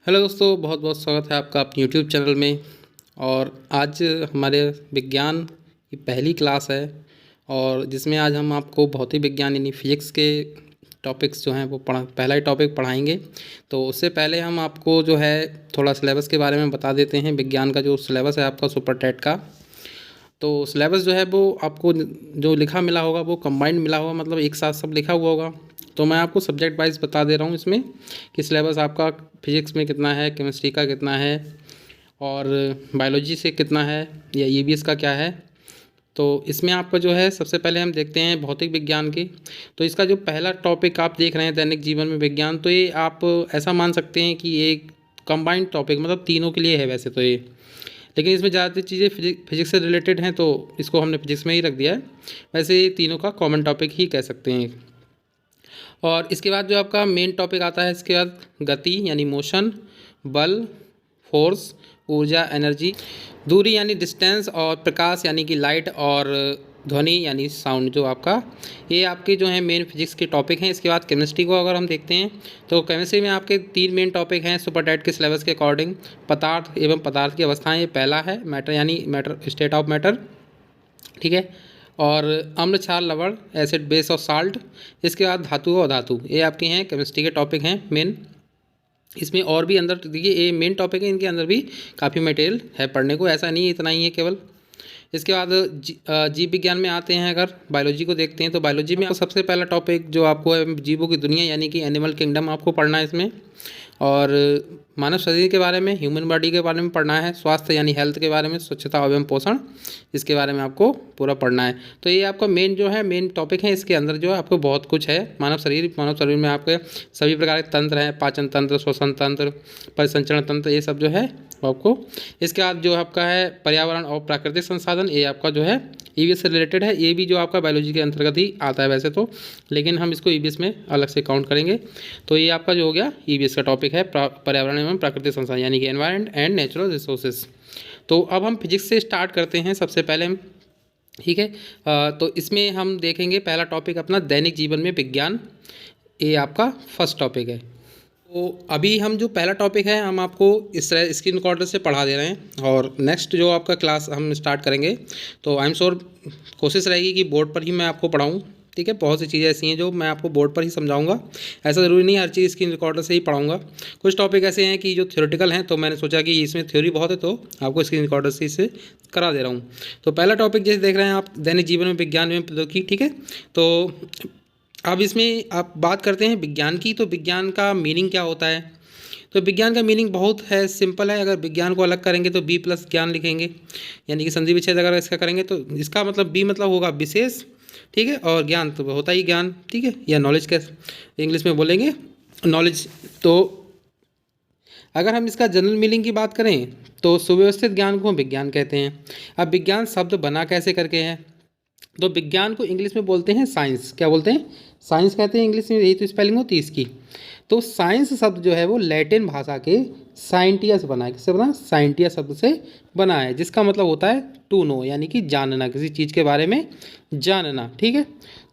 Hello दोस्तों, बहुत बहुत स्वागत है आपका अपने यूट्यूब चैनल में। और आज हमारे विज्ञान की पहली क्लास है और जिसमें आज हम आपको भौतिक विज्ञान यानी फिजिक्स के टॉपिक्स जो हैं वो पहला ही टॉपिक पढ़ाएंगे। तो उससे पहले हम आपको जो है थोड़ा सिलेबस के बारे में बता देते हैं। विज्ञान का जो सिलेबस है आपका सुपर टेट का, तो सिलेबस जो है वो आपको जो लिखा मिला होगा वो कंबाइंड मिला होगा, मतलब एक साथ सब लिखा हुआ होगा। तो मैं आपको सब्जेक्ट वाइज बता दे रहा हूँ इसमें कि सिलेबस आपका फिजिक्स में कितना है, केमिस्ट्री का कितना है और बायोलॉजी से कितना है या ईवीएस का क्या है। तो इसमें आपका जो है सबसे पहले हम देखते हैं भौतिक विज्ञान की। तो इसका जो पहला टॉपिक आप देख रहे हैं दैनिक जीवन में विज्ञान, तो ये आप ऐसा मान सकते हैं कि ये कंबाइंड टॉपिक मतलब तीनों के लिए है वैसे तो ये, लेकिन इसमें ज़्यादातर चीज़ें फिजिक्स से रिलेटेड हैं तो इसको हमने फिजिक्स में ही रख दिया है। वैसे ये तीनों का कॉमन टॉपिक ही कह सकते हैं। और इसके बाद जो आपका मेन टॉपिक आता है, इसके बाद गति यानी मोशन, बल फोर्स, ऊर्जा एनर्जी, दूरी यानी डिस्टेंस और प्रकाश यानी कि लाइट और ध्वनि यानी साउंड जो आपका, ये आपके जो है मेन फिजिक्स के टॉपिक हैं। इसके बाद केमिस्ट्री को अगर हम देखते हैं तो केमिस्ट्री में आपके तीन मेन टॉपिक हैं सुपर टेट के सिलेबस के अकॉर्डिंग। पदार्थ एवं पदार्थ की अवस्थाएं, ये पहला है। मैटर यानी मैटर, स्टेट ऑफ मैटर, ठीक है। और अम्ल, क्षार, लवण, एसिड, बेस और साल्ट। इसके बाद धातु और धातु, ये आपके हैं केमिस्ट्री के टॉपिक हैं मेन। इसमें और भी अंदर देखिए ये मेन टॉपिक है, इनके अंदर भी काफ़ी मटेरियल है पढ़ने को, ऐसा नहीं इतना ही है केवल। इसके बाद जीव विज्ञान में आते हैं, अगर बायोलॉजी को देखते हैं तो बायोलॉजी में सबसे पहला टॉपिक जो आपको है जीवों की दुनिया यानी कि एनिमल किंगडम आपको पढ़ना है इसमें। और मानव शरीर के बारे में, ह्यूमन बॉडी के बारे में पढ़ना है। स्वास्थ्य यानी हेल्थ के बारे में, स्वच्छता एवं पोषण, इसके बारे में आपको पूरा पढ़ना है। तो ये आपका मेन जो है मेन टॉपिक है। इसके अंदर जो है आपको बहुत कुछ है। मानव शरीर में आपके सभी प्रकार के तंत्र हैं, पाचन तंत्र, श्वसन तंत्र, परिसंचरण तंत्र, ये सब जो है आपको। इसके बाद जो आपका है पर्यावरण और प्राकृतिक संसाधन, ये आपका जो है ईवीएस से रिलेटेड है। ये भी जो आपका बायोलॉजी के अंतर्गत ही आता है वैसे तो, लेकिन हम इसको ईवीएस में अलग से काउंट करेंगे। तो ये आपका जो हो गया ईवीएस का टॉपिक है पर्यावरण एवं प्राकृतिक संसाधन यानी कि एनवायरनमेंट एंड नेचुरल रिसोर्सेज। तो अब हम फिजिक्स से स्टार्ट करते हैं सबसे पहले हम, ठीक है। तो इसमें हम देखेंगे पहला टॉपिक अपना दैनिक जीवन में विज्ञान, ये आपका फर्स्ट टॉपिक है। तो अभी हम जो पहला टॉपिक है हम आपको इस तरह स्क्रीन रिकॉर्डर से पढ़ा दे रहे हैं और नेक्स्ट जो आपका क्लास हम स्टार्ट करेंगे तो आई एम श्योर कोशिश रहेगी कि बोर्ड पर ही मैं आपको पढ़ाऊँ, ठीक है। बहुत सी चीज़ें ऐसी हैं जो मैं आपको बोर्ड पर ही समझाऊंगा, ऐसा ज़रूरी नहीं हर चीज़ स्क्रीन रिकॉर्डर से ही पढ़ाऊंगा। कुछ टॉपिक ऐसे हैं कि जो थ्योरेटिकल हैं तो मैंने सोचा कि इसमें थ्योरी बहुत है तो आपको स्क्रीन रिकॉर्डर से इसे करा दे रहा हूँ। तो पहला टॉपिक जैसे देख रहे हैं आप, दैनिक जीवन में विज्ञान एवं प्रौद्योगिकी, ठीक है। तो अब इसमें आप बात करते हैं विज्ञान की। तो विज्ञान का मीनिंग क्या होता है? तो विज्ञान का मीनिंग बहुत है, सिंपल है। अगर विज्ञान को अलग करेंगे तो बी प्लस ज्ञान लिखेंगे, यानी कि संधि विच्छेद अगर इसका करेंगे तो इसका मतलब बी मतलब होगा विशेष, ठीक है, और ज्ञान तो होता ही ज्ञान, ठीक है, या नॉलेज के इंग्लिश में बोलेंगे नॉलेज। तो अगर हम इसका जनरल मीनिंग की बात करें तो सुव्यवस्थित ज्ञान को हम विज्ञान कहते हैं। अब विज्ञान शब्द बना कैसे करके है? तो विज्ञान को इंग्लिश में बोलते हैं साइंस। क्या बोलते हैं? साइंस कहते हैं इंग्लिश में, यही तो स्पेलिंग होती है इसकी। तो साइंस शब्द जो है वो लैटिन भाषा के साइंटिया से बना है। किससे बना? साइंटिया शब्द से बना है, जिसका मतलब होता है टू नो, यानी कि जानना, किसी चीज़ के बारे में जानना, ठीक है।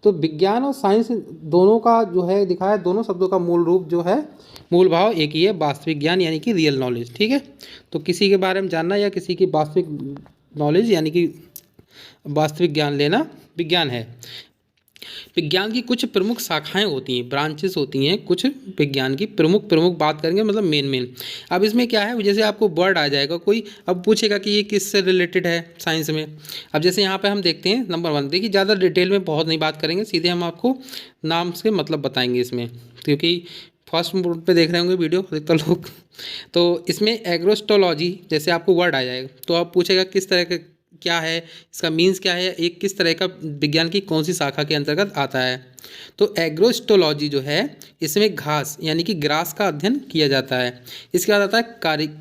तो विज्ञान और साइंस दोनों का जो है दिखाया, दोनों शब्दों का मूल रूप जो है, मूल भाव एक ही है, वास्तविक ज्ञान यानी कि रियल नॉलेज, ठीक है। तो किसी के बारे में जानना या किसी की वास्तविक नॉलेज यानी कि वास्तविक ज्ञान लेना विज्ञान है। विज्ञान की कुछ प्रमुख शाखाएं होती हैं, ब्रांचेस होती हैं कुछ विज्ञान की, प्रमुख बात करेंगे मतलब मेन। अब इसमें क्या है, जैसे आपको वर्ड आ जाएगा कोई, अब पूछेगा कि ये किससे रिलेटेड है साइंस में। अब जैसे यहाँ पे हम देखते हैं नंबर 1, देखिए ज़्यादा डिटेल में बहुत नहीं बात करेंगे, सीधे हम आपको नाम से मतलब बताएंगे इसमें, क्योंकि फर्स्ट मोड पे देख रहे होंगे वीडियो अधिकतर लोग। तो इसमें एग्रोस्टोलॉजी जैसे आपको वर्ड आ जाएगा तो आप पूछेगा किस तरह के, क्या है इसका मीन्स, क्या है, एक किस तरह का विज्ञान की कौन सी शाखा के अंतर्गत आता है। तो एग्रोस्टोलॉजी जो है इसमें घास यानी कि ग्रास का अध्ययन किया जाता है। इसके बाद आता है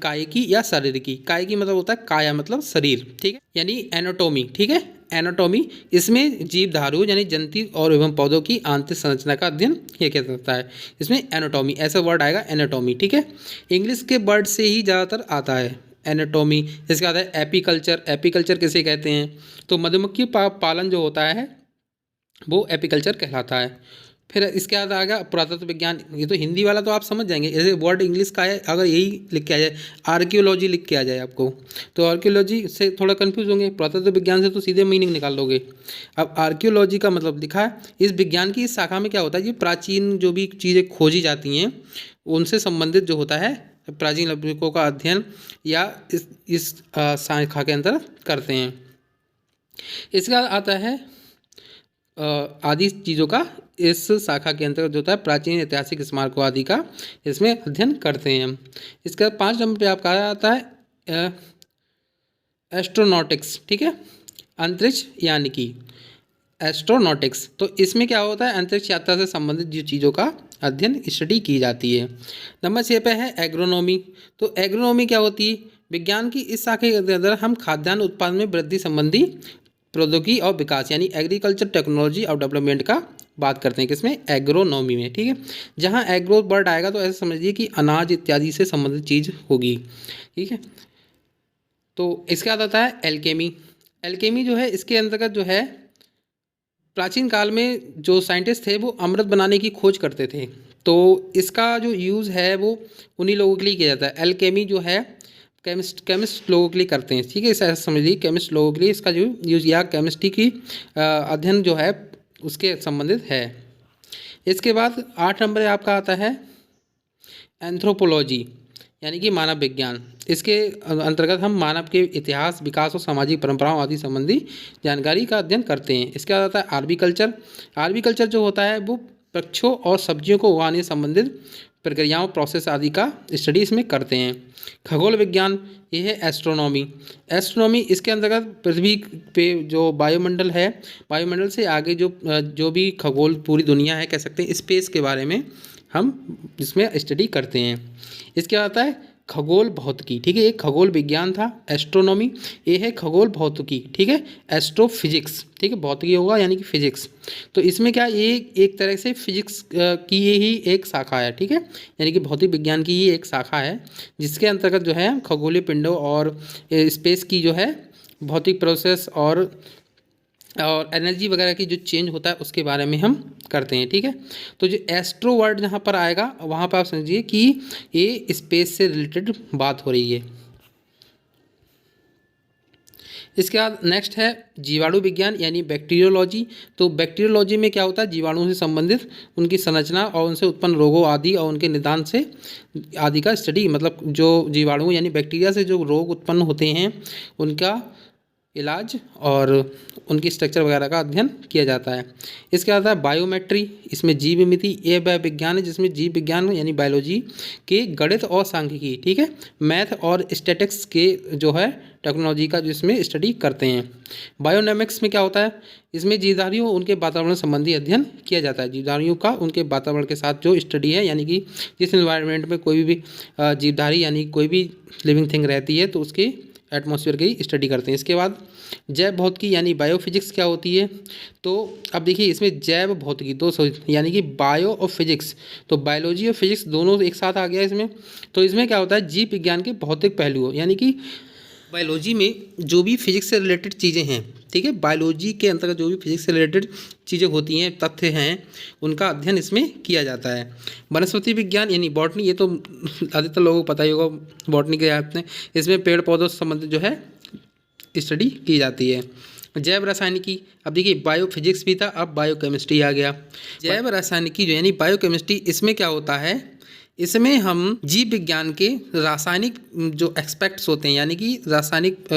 कायिकी या शारीरिकी। कायिकी मतलब होता है काया मतलब शरीर, ठीक है, यानी एनाटॉमी, ठीक है, एनाटॉमी। इसमें जीव धारु यानी जंतु और एवं पौधों की आंतरिक संरचना का अध्ययन किया जाता है, इसमें एनाटॉमी ऐसा वर्ड आएगा, एनाटॉमी, ठीक है। इंग्लिश के वर्ड से ही ज़्यादातर आता है एनाटॉमी। इसके बाद है एपीकल्चर। एपीकल्चर किसे कहते हैं? तो मधुमक्खी पालन जो होता है वो एपीकल्चर कहलाता है। फिर इसके बाद आ गया पुरातत्व विज्ञान। ये तो हिंदी वाला तो आप समझ जाएंगे, जैसे वर्ड इंग्लिश का है, अगर यही लिख के आ जाए आर्कियोलॉजी लिख के आ जाए आपको तो आर्कियोलॉजी से थोड़ा कंफ्यूज होंगे, पुरातत्व विज्ञान से तो सीधे मीनिंग निकाल लोगे। अब आर्कियोलॉजी का मतलब लिखा है इस विज्ञान की इस शाखा में क्या होता है, ये प्राचीन जो भी चीज़ें खोजी जाती हैं उनसे संबंधित जो होता है प्राचीन अभिलेखों का अध्ययन या इस शाखा के अंदर करते हैं। इसके बाद आता है आदि चीज़ों का इस शाखा के अंतर्गत जो होता है प्राचीन ऐतिहासिक स्मारकों आदि का इसमें अध्ययन करते हैं हम। इसके बाद 5 नंबर पे आपका आता है एस्ट्रोनॉटिक्स, ठीक है, अंतरिक्ष यानिकी एस्ट्रोनॉटिक्स। तो इसमें क्या होता है, अंतरिक्ष यात्रा से संबंधित जो चीज़ों का अध्ययन स्टडी की जाती है। नंबर 6 पे है एग्रोनॉमी। तो एग्रोनॉमी क्या होती है, विज्ञान की इस शाखा के अंदर हम खाद्यान्न उत्पादन में वृद्धि संबंधी प्रौद्योगिकी और विकास यानी एग्रीकल्चर टेक्नोलॉजी और डेवलपमेंट का बात करते हैं, किसमें, एग्रोनॉमी में, ठीक है। जहाँ एग्रो वर्ड आएगा तो ऐसे समझिए कि अनाज इत्यादि से संबंधित चीज़ होगी, ठीक है। तो इसके बाद आता है एल्केमी। एल्केमी जो है इसके अंतर्गत जो है प्राचीन काल में जो साइंटिस्ट थे वो अमृत बनाने की खोज करते थे, तो इसका जो यूज़ है वो उन्हीं लोगों के लिए किया जाता है। एल्केमी जो है केमिस्ट लोगों के लिए करते हैं, ठीक है, ऐसा समझ लीजिए केमिस्ट लोगों के लिए इसका जो यूज़ या केमिस्ट्री की अध्ययन जो है उसके संबंधित है। इसके बाद 8 नंबर आपका आता है एंथ्रोपोलॉजी यानी कि मानव विज्ञान। इसके अंतर्गत हम मानव के इतिहास, विकास और सामाजिक परंपराओं आदि संबंधी जानकारी का अध्ययन करते हैं। इसके बाद आता है आर्बिकल्चर। आर्बिकल्चर जो होता है वो वृक्षों और सब्जियों को उगाने संबंधित प्रक्रियाओं, प्रोसेस आदि का स्टडी इसमें करते हैं। खगोल विज्ञान ये है एस्ट्रोनॉमी। एस्ट्रोनॉमी इसके अंतर्गत पृथ्वी पे जो वायुमंडल है, वायुमंडल से आगे जो भी खगोल पूरी दुनिया है कह सकते हैं, स्पेस के बारे में हम इसमें स्टडी करते हैं। इसके बाद आता है खगोल भौतिकी, ठीक है, एक खगोल विज्ञान था एस्ट्रोनॉमी, ये है खगोल भौतिकी, ठीक है, एस्ट्रोफिजिक्स, ठीक है, भौतिकी होगा यानी कि फिजिक्स। तो इसमें क्या ये एक तरह से फिजिक्स की ही एक शाखा है, ठीक है, यानी कि भौतिक विज्ञान की ही एक शाखा है जिसके अंतर्गत जो है खगोलीय पिंडों और स्पेस की जो है भौतिक प्रोसेस और एनर्जी वगैरह की जो चेंज होता है उसके बारे में हम करते हैं, ठीक है। तो जो एस्ट्रो वर्ड जहाँ पर आएगा वहाँ पर आप समझिए कि ये स्पेस से रिलेटेड बात हो रही है। इसके बाद नेक्स्ट है जीवाणु विज्ञान यानी बैक्टीरियोलॉजी। तो बैक्टीरियोलॉजी में क्या होता है, जीवाणुओं से संबंधित उनकी संरचना और उनसे उत्पन्न रोगों आदि और उनके निदान से आदि का स्टडी, मतलब जो जीवाणु यानी बैक्टीरिया से जो रोग उत्पन्न होते हैं उनका इलाज और उनकी स्ट्रक्चर वगैरह का अध्ययन किया जाता है। इसके बाद आता है बायोमेट्री। इसमें जीव मिति ये विज्ञान है जिसमें जीव विज्ञान यानी बायोलॉजी के गणित और सांख्यिकी, ठीक है, मैथ और स्टैटिक्स के जो है टेक्नोलॉजी का जिसमें स्टडी करते हैं। बायोनॉमिक्स में क्या होता है, इसमें जीवधारियों उनके वातावरण संबंधी अध्ययन किया जाता है। जीवधारियों का उनके वातावरण के साथ जो स्टडी है यानी कि जिस इन्वायरमेंट में कोई भी जीवधारी यानी कोई भी लिविंग थिंग रहती है तो उसकी एटमॉस्फेयर की स्टडी करते हैं। इसके बाद जैव भौतिकी यानी बायोफिजिक्स क्या होती है, तो अब देखिए इसमें जैव भौतिकी दो यानी कि बायो और फिजिक्स, तो बायोलॉजी और फिजिक्स दोनों एक साथ आ गया इसमें। तो इसमें क्या होता है, जीव विज्ञान के भौतिक पहलुओं यानी कि बायोलॉजी में जो भी फिजिक्स से रिलेटेड चीज़ें हैं, ठीक है, बायोलॉजी के अंतर्गत जो भी फिजिक्स से रिलेटेड चीज़ें होती हैं, तथ्य हैं, उनका अध्ययन इसमें किया जाता है। वनस्पति विज्ञान यानी बॉटनी, ये तो अधिकतर लोगों को पता ही होगा बॉटनी के आपने, इसमें पेड़ पौधों से संबंधित जो है स्टडी की जाती है। जैव रासायनिकी, अब देखिए बायोफिजिक्स भी था, अब बायोकेमिस्ट्री आ गया। जैव रासायनिकी जो यानी बायोकेमिस्ट्री, इसमें क्या होता है, इसमें हम जीव विज्ञान के रासायनिक जो एक्सपेक्ट्स होते हैं यानी कि रासायनिक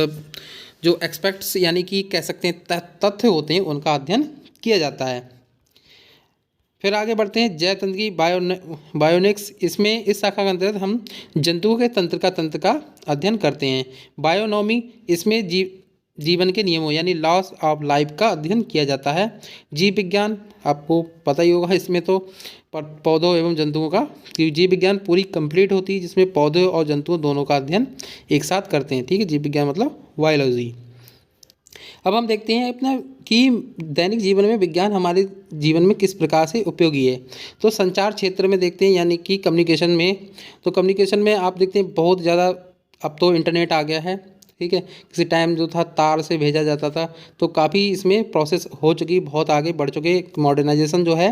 जो एक्सपेक्ट्स यानी कि कह सकते हैं तथ्य होते हैं उनका अध्ययन किया जाता है। फिर आगे बढ़ते हैं जैव तंत्र की बायोनिक्स। इसमें इस शाखा के अंतर्गत हम जंतुओं के तंत्र का अध्ययन करते हैं। बायोनॉमी, इसमें जीवन के नियमों यानी लॉस ऑफ लाइफ का अध्ययन किया जाता है। जीव विज्ञान आपको पता ही होगा, इसमें तो पौधों एवं जंतुओं का जीव विज्ञान पूरी कंप्लीट होती है जिसमें पौधों और जंतुओं दोनों का अध्ययन एक साथ करते हैं, ठीक है, जीव विज्ञान मतलब बायोलॉजी। अब हम देखते हैं अपना कि दैनिक जीवन में विज्ञान हमारे जीवन में किस प्रकार से उपयोगी है। तो संचार क्षेत्र में देखते हैं यानी कि कम्युनिकेशन में, तो कम्युनिकेशन में आप देखते हैं बहुत ज़्यादा अब तो इंटरनेट आ गया है, ठीक है। किसी टाइम जो था तार से भेजा जाता था, तो काफ़ी इसमें प्रोसेस हो चुकी, बहुत आगे बढ़ चुके। मॉडर्नाइजेशन जो है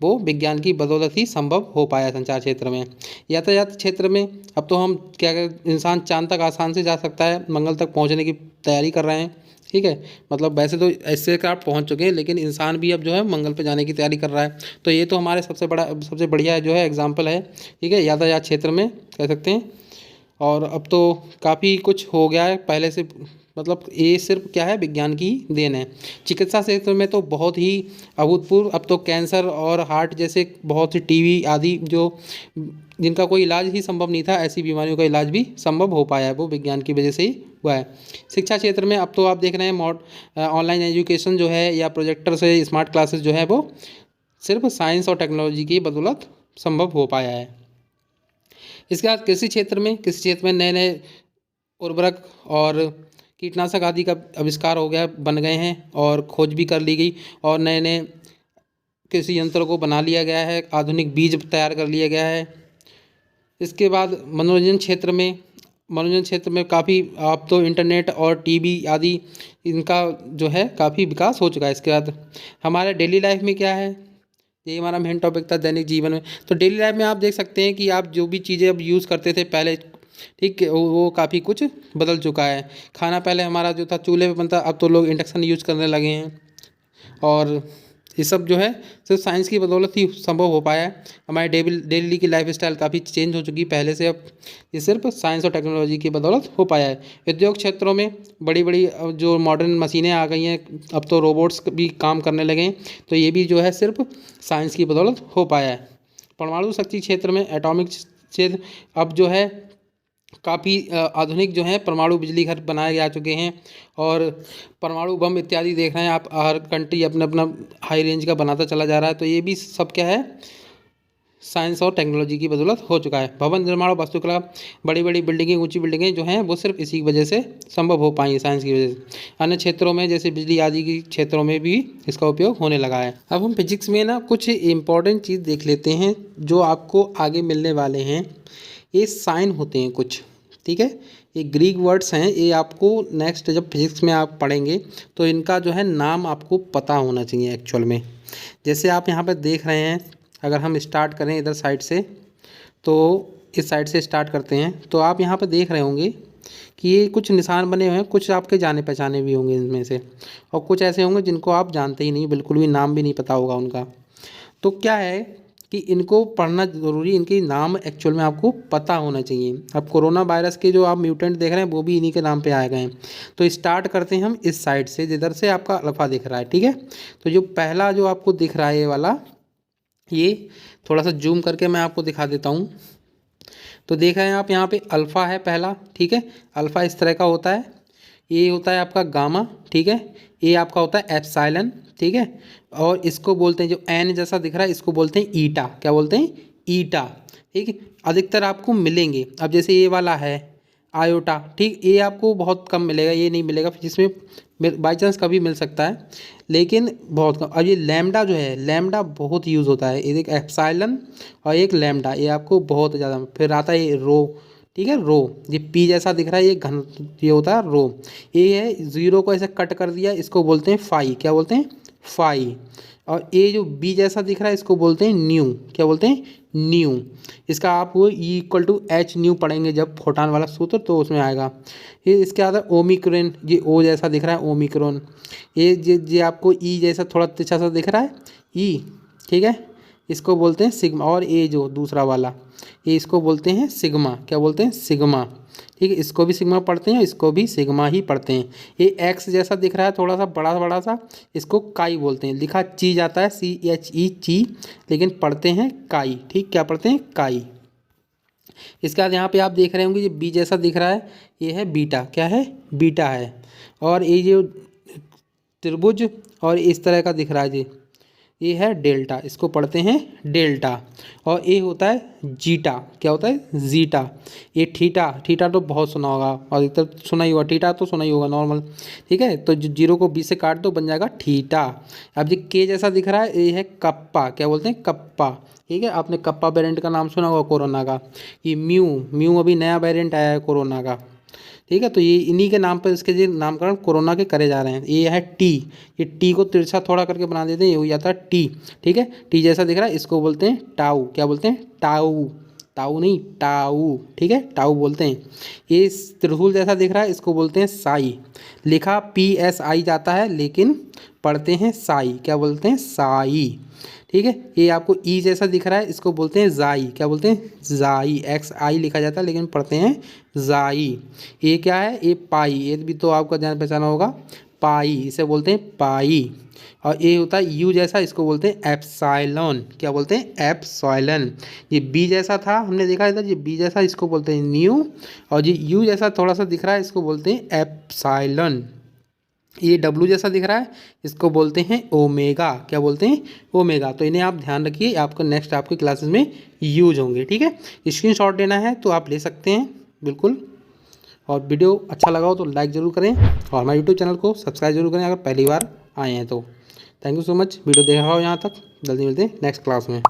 वो विज्ञान की बदौलत ही संभव हो पाया संचार क्षेत्र में। यातायात क्षेत्र में अब तो हम क्या इंसान चांद तक आसान से जा सकता है, मंगल तक पहुंचने की तैयारी कर रहे हैं, ठीक है। मतलब वैसे तो ऐसे क्राफ्ट पहुंच चुके हैं, लेकिन इंसान भी अब जो है मंगल पे जाने की तैयारी कर रहा है। तो ये तो हमारे सबसे बढ़िया जो है एग्जाम्पल है, ठीक है, यातायात क्षेत्र में कह सकते हैं। और अब तो काफ़ी कुछ हो गया है पहले से, मतलब ये सिर्फ क्या है, विज्ञान की देन है। चिकित्सा क्षेत्र में तो बहुत ही अभूतपूर्व, अब तो कैंसर और हार्ट जैसे बहुत सी टीबी आदि जो जिनका कोई इलाज ही संभव नहीं था, ऐसी बीमारियों का इलाज भी संभव हो पाया है, वो विज्ञान की वजह से ही हुआ है। शिक्षा क्षेत्र में अब तो आप देख रहे हैं ऑनलाइन एजुकेशन जो है या प्रोजेक्टर से स्मार्ट क्लासेस जो है वो सिर्फ साइंस और टेक्नोलॉजी की बदौलत संभव हो पाया है। इसके बाद कृषि क्षेत्र में नए नए उर्वरक और कीटनाशक आदि का आविष्कार हो गया, बन गए हैं और खोज भी कर ली गई, और नए नए कृषि यंत्रों को बना लिया गया है, आधुनिक बीज तैयार कर लिया गया है। इसके बाद मनोरंजन क्षेत्र में काफ़ी अब तो इंटरनेट और टीवी आदि इनका जो है काफ़ी विकास हो चुका है। इसके बाद हमारे डेली लाइफ में क्या है, ये हमारा मेन टॉपिक था दैनिक जीवन में। तो डेली लाइफ में आप देख सकते हैं कि आप जो भी चीज़ें अब यूज़ करते थे पहले, ठीक है, वो काफ़ी कुछ बदल चुका है। खाना पहले हमारा जो था चूल्हे पे बनता, अब तो लोग इंडक्शन यूज़ करने लगे हैं। और ये सब जो है सिर्फ साइंस की बदौलत ही संभव हो पाया है। हमारे डेली की लाइफ स्टाइल काफ़ी चेंज हो चुकी है पहले से, अब ये सिर्फ साइंस और टेक्नोलॉजी की बदौलत हो पाया है। उद्योग क्षेत्रों में बड़ी बड़ी जो मॉडर्न मशीनें आ गई हैं, अब तो रोबोट्स भी काम करने लगे हैं, तो ये भी जो है सिर्फ साइंस की बदौलत हो पाया है। परमाणु शक्ति क्षेत्र में एटॉमिक क्षेत्र अब जो है काफ़ी आधुनिक जो है परमाणु बिजली घर बनाए जा चुके हैं, और परमाणु बम इत्यादि देख रहे हैं आप, हर कंट्री अपना अपना हाई रेंज का बनाता चला जा रहा है। तो ये भी सब क्या है, साइंस और टेक्नोलॉजी की बदौलत हो चुका है। भवन निर्माण और वास्तुकला, बड़ी बड़ी बिल्डिंगें, ऊंची बिल्डिंगें जो हैं वो सिर्फ इसी वजह से संभव हो पाई है, साइंस की वजह से। अन्य क्षेत्रों में जैसे बिजली आदि के क्षेत्रों में भी इसका उपयोग होने लगा है। अब हम फिजिक्स में ना कुछ इम्पॉर्टेंट चीज़ देख लेते हैं जो आपको आगे मिलने वाले हैं। ये साइन होते हैं कुछ, ठीक है, ये ग्रीक वर्ड्स हैं, ये आपको नेक्स्ट जब फिजिक्स में आप पढ़ेंगे तो इनका जो है नाम आपको पता होना चाहिए एक्चुअल में। जैसे आप यहाँ पर देख रहे हैं, अगर हम स्टार्ट करें इधर साइड से, तो इस साइड से स्टार्ट करते हैं, तो आप यहाँ पर देख रहे होंगे कि ये कुछ निशान बने हुए हैं, कुछ आपके जाने पहचाने भी होंगे इनमें से, और कुछ ऐसे होंगे जिनको आप जानते ही नहीं, बिल्कुल भी नाम भी नहीं पता होगा उनका। तो क्या है कि इनको पढ़ना ज़रूरी, इनके नाम एक्चुअल में आपको पता होना चाहिए। अब कोरोना वायरस के जो आप म्यूटेंट देख रहे हैं वो भी इन्हीं के नाम पे आए गए हैं। तो स्टार्ट करते हैं हम इस साइड से, जिधर से आपका अल्फ़ा दिख रहा है, ठीक है। तो जो पहला जो आपको दिख रहा है ये वाला, ये थोड़ा सा जूम करके मैं आपको दिखा देता हूँ। तो देख रहे हैं आप यहाँ पे अल्फ़ा है पहला, ठीक है, अल्फ़ा इस तरह का होता है। ये होता है आपका गामा, ठीक है, ये आपका होता है एप्सिलॉन, ठीक है, और इसको बोलते हैं जो एन जैसा दिख रहा है इसको बोलते हैं ईटा। क्या बोलते हैं? ईटा, ठीक है। अधिकतर आपको मिलेंगे, अब जैसे ये वाला है आयोटा, ठीक, ये आपको बहुत कम मिलेगा, ये नहीं मिलेगा, जिसमें बाई चांस कभी मिल सकता है, लेकिन बहुत कम। अब ये लैम्डा जो है, लैम्डा बहुत यूज़ होता है, एक एप्सिलॉन और एक लैम्डा, ये आपको बहुत ज़्यादा। फिर आता है ये रो, ठीक है, रो, ये पी जैसा दिख रहा है, ये घन, ये होता है रो। ये है ज़ीरो को ऐसे कट कर दिया, इसको बोलते हैं फाई। क्या बोलते हैं? फाई। और ये जो बी जैसा दिख रहा है इसको बोलते हैं न्यू। क्या बोलते हैं? न्यू। इसका आप वो E=H न्यू पढ़ेंगे जब फोटान वाला सूत्र, तो उसमें आएगा। ये इसके बाद ओमिक्रॉन, ये ओ जैसा दिख रहा है ओमिक्रॉन। ये आपको ई जैसा थोड़ा तिरछा सा दिख रहा है, ई, ठीक है, इसको बोलते हैं सिग्मा। और ये जो दूसरा वाला, ये इसको बोलते हैं सिग्मा। क्या बोलते हैं? सिग्मा, ठीक है, इसको भी सिग्मा पढ़ते हैं, इसको भी सिग्मा ही पढ़ते हैं। ये एक्स जैसा दिख रहा है थोड़ा सा बड़ा बड़ा सा, इसको काई बोलते हैं। लिखा ची जाता है CHE ची, लेकिन पढ़ते हैं काई, ठीक, क्या पढ़ते हैं? काई। इसके बाद यहाँ पे आप देख रहे होंगे ये बी जैसा दिख रहा है, ये है बीटा। क्या है? बीटा है। और ये जो त्रिभुज और इस तरह का दिख रहा है जी, ये है डेल्टा, इसको पढ़ते हैं डेल्टा। और ये होता है जीटा। क्या होता है? जीटा। ये थीटा, थीटा तो बहुत सुना होगा, और अधिकतर सुना ही होगा, थीटा तो सुना ही होगा नॉर्मल, ठीक है। तो जीरो को 20 से काट दो, बन जाएगा थीटा। अब ये के जैसा दिख रहा है, ये है कप्पा। क्या बोलते हैं? कप्पा, ठीक है। आपने कप्पा वेरिएंट का नाम सुना होगा कोरोना का। ये म्यू, म्यू अभी नया वेरिएंट आया है कोरोना का, ठीक है। तो ये इन्हीं के नाम पर इसके जो नामकरण कोरोना के करे जा रहे हैं। ये है टी, ये टी को तिरछा थोड़ा करके बना देते हैं, ये हो जाता है टी। ठीक है, टी जैसा दिख रहा है, इसको बोलते हैं टाउ। क्या बोलते हैं? टाउ। टाउ नहीं, टाउ। ठीक है, टाउ बोलते हैं। ये त्रिशूल जैसा दिख रहा है, इसको बोलते हैं साई। लिखा PSI जाता है लेकिन पढ़ते हैं साई। क्या बोलते हैं? साई। ठीक है, ये आपको ई जैसा दिख रहा है, इसको बोलते हैं जाई। क्या बोलते हैं? जाई। XI लिखा जाता है लेकिन पढ़ते हैं जाई। ये क्या है? ये पाई। ये भी तो आपका जान पहचाना होगा, पाई, इसे बोलते हैं पाई। और ये होता है यू जैसा, इसको बोलते हैं एप्साइलॉन। क्या बोलते हैं? एप्साइलन। ये बी जैसा था, हमने देखा इधर, ये बी जैसा, इसको बोलते हैं न्यू। और ये यू जैसा थोड़ा सा दिख रहा है, इसको बोलते हैं एप्साइलन। ये डब्लू जैसा दिख रहा है, इसको बोलते हैं ओमेगा। क्या बोलते हैं? ओमेगा। तो इन्हें आप ध्यान रखिए, आपको नेक्स्ट आपकी क्लासेस में यूज होंगे। ठीक है, स्क्रीनशॉट लेना है तो आप ले सकते हैं बिल्कुल। और वीडियो अच्छा लगा हो तो लाइक ज़रूर करें और हमारे यूट्यूब चैनल को सब्सक्राइब जरूर करें अगर पहली बार आए हैं तो। Thank you so much, video देखा हो यहाँ तक। जल्दी मिलते हैं नेक्स्ट क्लास में।